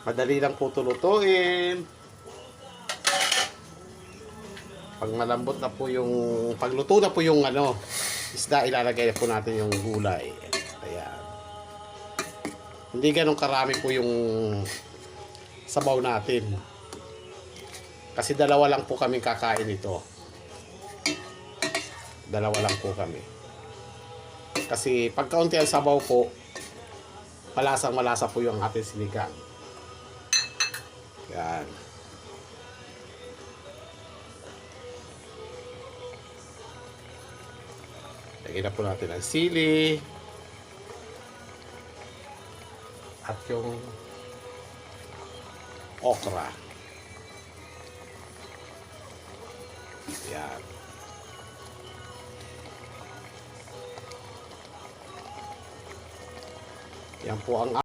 Madali lang po ito lutuin. Pag malambot na po yung, pagluto na po yung isda, ilalagay na po natin yung gulay. Ayan. Hindi ganun karami po yung sabaw natin. Kasi dalawa lang po kami kakain ito. Dalawa lang po kami. Kasi pag kaunti ang sabaw po, malasang malasa po yung ating sinigang. Yan. Lagyan na po natin ang sili. At yung okra. Yan. Yan po ang